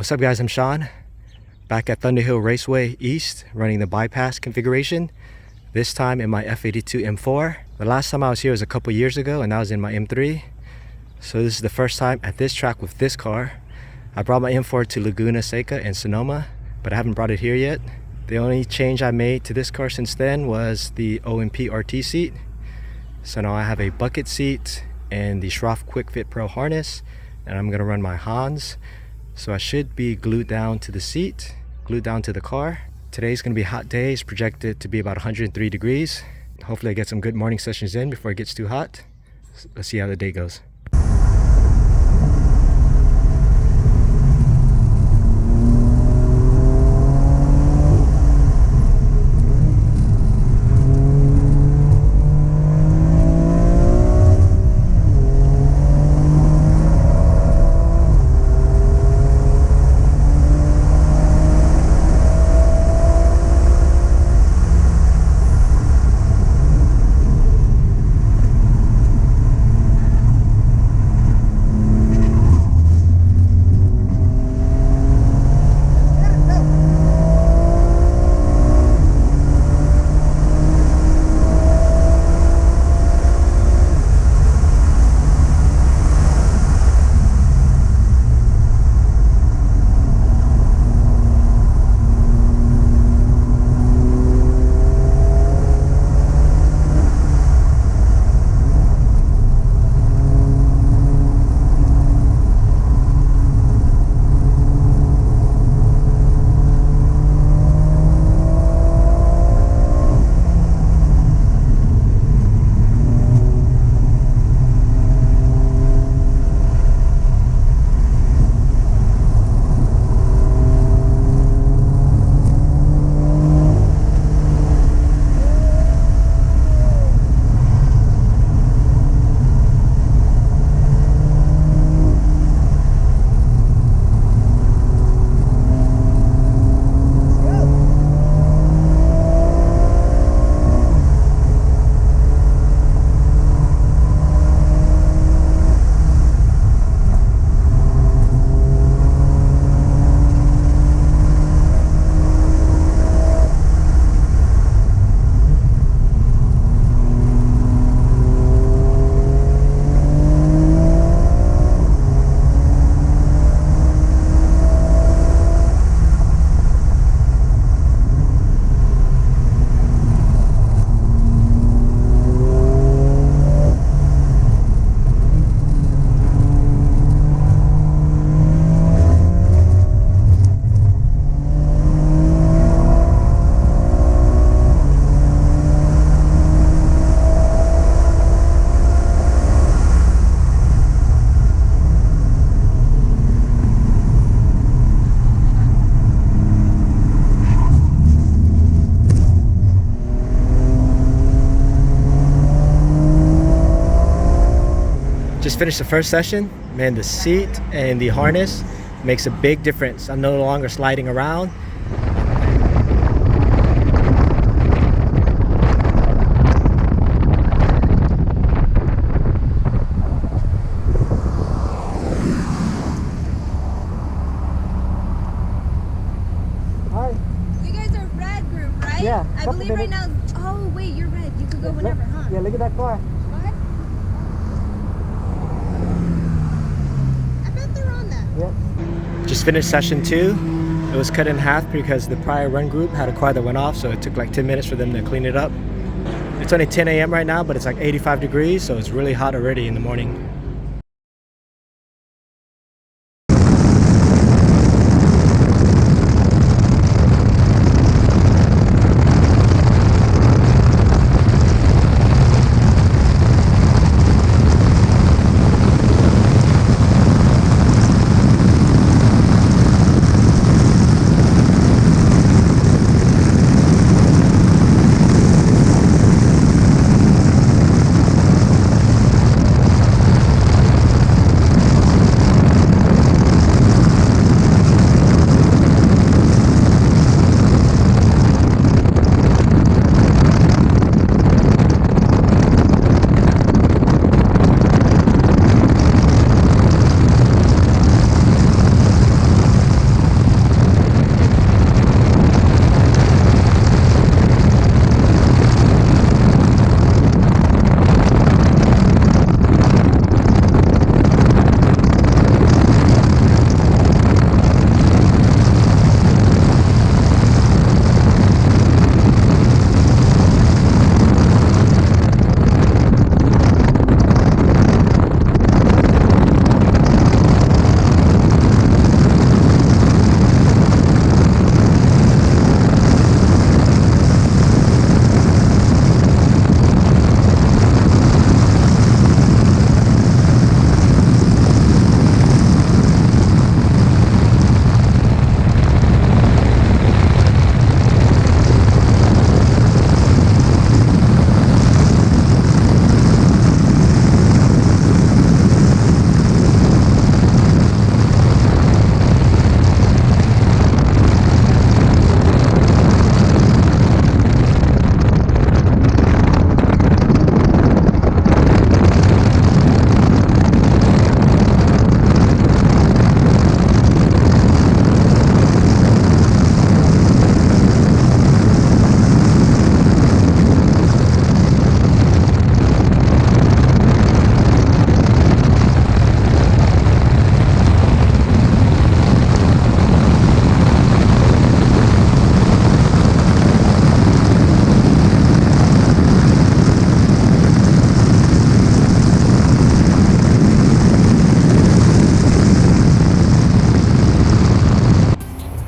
What's up guys, I'm Sean, back at Thunderhill Raceway East running the bypass configuration, this time in my F82 M4. The last time I was here was a couple years ago and that was in my M3. So this is the first time at this track with this car. I brought my M4 to Laguna Seca and Sonoma, but I haven't brought it here yet. The only change I made to this car since then was the OMP RT seat. So now I have a bucket seat and the Schroth Quick Fit Pro harness, and I'm gonna run my Hans. So I should be glued down to the seat, glued down to the car. Today's gonna be a hot day. It's projected to be about 103 degrees. Hopefully I get some good morning sessions in before it gets too hot. Let's see how the day goes. Just finished the first session. Man, the seat and the harness makes a big difference. I'm no longer sliding around. Hi. You guys are red group, right? Yeah. I believe right now. Oh wait, you're red. You could go whenever, huh? Yeah, look at that car. Yep. Just finished session 2. It was cut in half because the prior run group had a car that went off, so it took like 10 minutes for them to clean it up. It's only 10 a.m. right now, but it's like 85 degrees, so it's really hot already in the morning.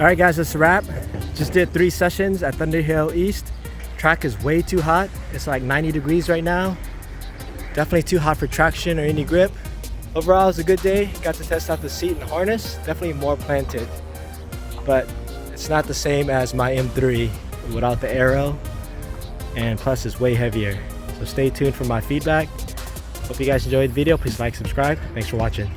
Alright guys, that's a wrap. Just did 3 sessions at Thunderhill East. Track is way too hot. It's like 90 degrees right now. Definitely too hot for traction or any grip. Overall, it was a good day. Got to test out the seat and harness. Definitely more planted. But it's not the same as my M3 without the aero. And plus it's way heavier. So stay tuned for my feedback. Hope you guys enjoyed the video. Please like, subscribe. Thanks for watching.